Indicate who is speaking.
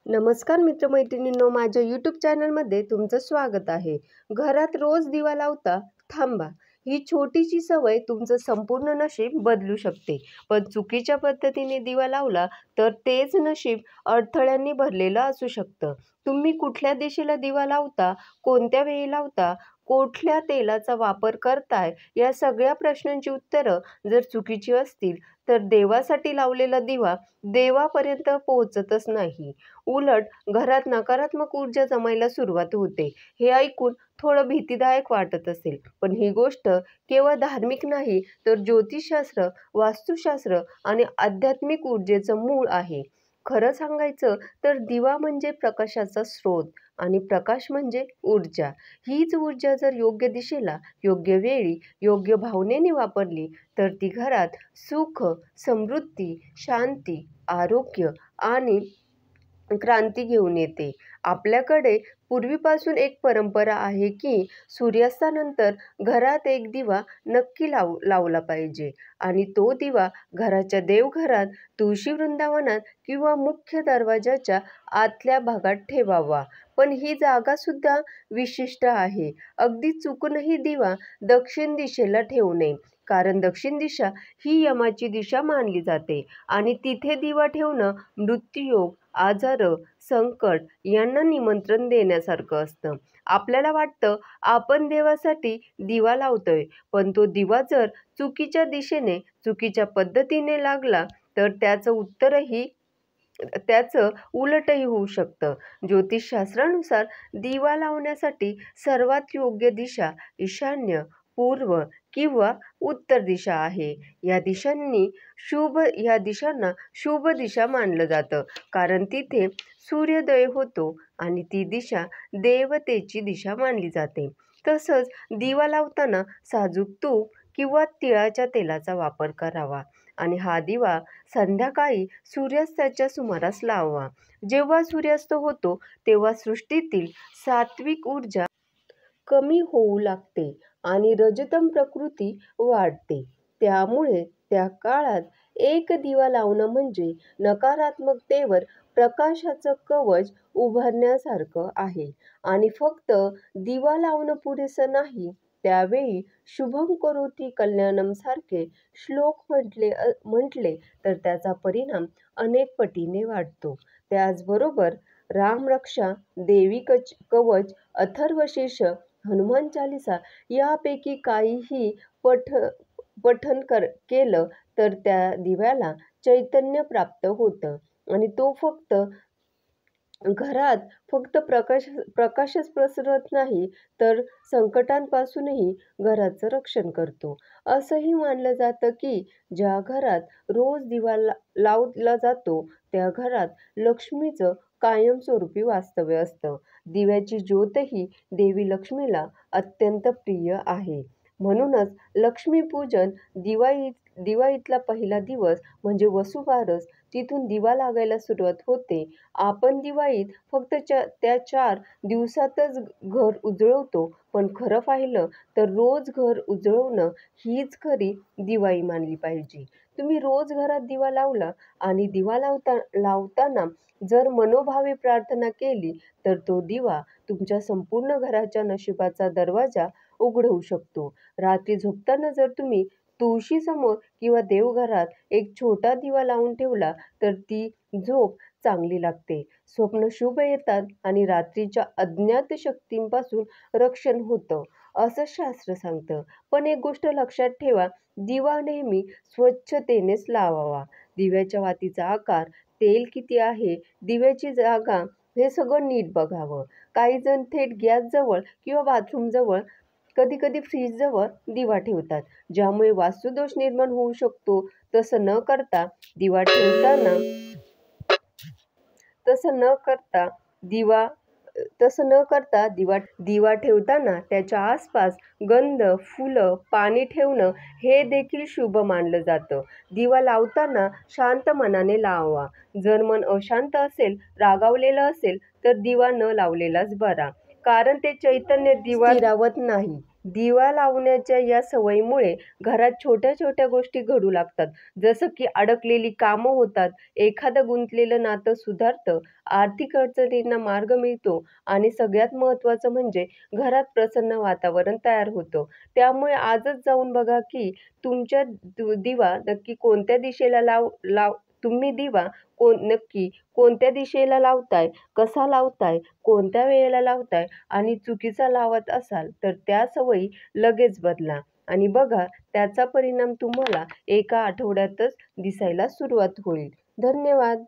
Speaker 1: नमस्कार मित्रमैत्रिणींनो, माझ्या यूट्यूब चॅनलमध्ये तुमचं स्वागत आहे. घरात रोज दिवा लावता थांबा. ही छोटीशी सवय तुमचं संपूर्ण नशीब बदलू शकते. पण चुकीच्या पद्धतीने दिवा लावला तर तेच नशीब अडथळ्यांनी भरलेलं असू शकतं. तुम्ही कुठल्या दिशेला दिवा लावता, कोणत्या वेळी लावता, कुठल्या तेलाचा वापर करताय, या सगळ्या प्रश्नांची उत्तरं जर चुकीची असतील तर देवासाठी लावलेला दिवा देवापर्यंत पोहोचतच नाही. उलट घरात नकारात्मक ऊर्जा जमायला सुरुवात होते. हे ऐकून थोडं भीतीदायक वाटत असेल, पण ही गोष्ट केवळ धार्मिक नाही तर ज्योतिषशास्त्र, वास्तुशास्त्र आणि आध्यात्मिक ऊर्जेचं मूळ आहे. खरं सांगायचं तर दिवा म्हणजे प्रकाशाचा स्रोत आणि प्रकाश म्हणजे ऊर्जा. हीच ऊर्जा जर योग्य दिशेला, योग्य वेळी, योग्य भावनेने वापरली तर ती घरात सुख, समृद्धी, शांती, आरोग्य आणि क्रांती घेऊन येते. आपल्याकडे पूर्वीपासून एक परंपरा आहे की सूर्यास्तानंतर घरात एक दिवा नक्की लावला पाहिजे आणि तो दिवा घराच्या देवघरात, तुळशी वृंदावनात किंवा मुख्य दरवाजाच्या आतल्या भागात ठेवावा. पण ही जागासुद्धा विशिष्ट आहे. अगदी चुकूनही दिवा दक्षिण दिशेला ठेवू नये, कारण दक्षिण दिशा ही यमाची दिशा मानली जाते आणि तिथे दिवा ठेवणं मृत्यूयोग, आजार, संकट यांना निमंत्रण देण्यासारखं असतं. आपल्याला वाटतं आपण देवासाठी दिवा लावतोय, पण तो दिवा जर चुकीच्या दिशेने, चुकीच्या पद्धतीने लागला तर त्याचं उलटही होऊ शकतं. ज्योतिषशास्त्रानुसार दिवा लावण्यासाठी सर्वात योग्य दिशा ईशान्य, पूर्व किंवा उत्तर दिशा आहे. या दिशांना शुभ दिशा मानलं जातं, कारण तिथे सूर्योदय होतो आणि ती दिशा देवतेची दिशा मानली जाते. तसंच दिवा लावताना साजूक तूप किंवा तिळाच्या तेलाचा वापर करावा आणि हा दिवा संध्याकाळी सूर्यास्ताच्या सुमारास लावावा. जेव्हा सूर्यास्त होतो तेव्हा सृष्टीतील सात्विक ऊर्जा कमी होऊ लागते आणि रजतम प्रकृती वाढते. त्यामुळे त्या काळात एक दिवा लावणं म्हणजे नकारात्मकतेवर प्रकाशाचं कवच उभारण्यासारखं आहे. आणि फक्त दिवा लावणं पुरेसं नाही, त्यावेळी शुभं करोति कल्याणम सारखे श्लोक म्हटले तर त्याचा परिणाम अनेक पटीने वाढतो. त्याचबरोबर रामरक्षा, देवी कवच, अथर्वशीर्ष, हनुमान चालीसा यापैकी काहीही पठण केलं तर त्या दिव्याला चैतन्य प्राप्त होतं आणि तो घरात फक्त प्रकाशच पसरवत नाही तर संकटांपासूनही घराचं रक्षण करतो. असंही मानलं जातं की ज्या घरात रोज दिवा लावला जातो त्या घरात लक्ष्मीचं कायमस्वरूपी वास्तव्य असतं. दिव्याची ज्योतही देवी लक्ष्मीला अत्यंत प्रिय आहे. म्हणूनच लक्ष्मीपूजन, दिवाळीतला पहिला दिवस म्हणजे वसुबारस, तिथून दिवा लागायला सुरुवात होते. आपण दिवाळीत फक्त त्या 4 दिवसातच घर उजळवतो, पण खरं पाहिलं तर रोज घर उजळवणं हीच खरी दिवाळी मानली पाहिजे. तुम्ही रोज घरात दिवा लावला आणि दिवा लावताना जर मनोभावे प्रार्थना केली तर तो दिवा तुमच्या संपूर्ण घराच्या नशिबाचा दरवाजा उघडवू शकतो. रात्री झोपताना जर तुम्ही तुळशीसमोर किंवा देवघरात एक छोटा दिवा लावून ठेवला तर ती झोप चांगली लागते, स्वप्न शुभ येतात आणि रात्रीच्या अज्ञात शक्तींपासून रक्षण होतं, असं शास्त्र सांगतं. पण एक गोष्ट लक्षात ठेवा, दिवा नेहमी स्वच्छतेनेच लावावा. दिव्याच्या वातीचा आकार, तेल किती आहे, दिव्याची जागा हे सगळं नीट बघावं. काही जण थेट गॅसजवळ किंवा बाथरूमजवळ, कधी फ्रीजजवळ दिवा ठेवतात, ज्यामुळे वास्तुदोष निर्माण होऊ शकतो. तसं न करता दिवा ठेवताना त्याच्या आसपास गंध, फुलं, पाणी ठेवणं हे देखील शुभ मानलं जातं. दिवा लावताना शांत मनाने लावावा. जर मन अशांत असेल, रागावलेलं असेल तर दिवा न लावलेलाच बरा, कारण ते चैतन्य दिवा स्थिरावत नाही. दिवा लावण्याच्या या सवयीमुळे घरात छोट्या-छोट्या गोष्टी घडू लागतात. जसं की अडकलेली कामं होतात, एखादं गुंतलेलं नातं सुधारतं, आर्थिक अडचणींना मार्ग मिळतो आणि सगळ्यात महत्त्वाचं म्हणजे घरात प्रसन्न वातावरण तयार होतं. त्यामुळे आजच जाऊन बघा की तुमच्या दिवा नक्की कोणत्या दिशेला लाव लाव तुम्ही दिवा नक्की कोणत्या दिशेला लावताय, कसा लावताय, कोणत्या वेळेला लावताय आणि चुकीचा लावत असाल तर त्या सवयी लगेच बदला आणि बघा त्याचा परिणाम तुम्हाला एका आठवड्यातच दिसायला सुरुवात होईल. धन्यवाद.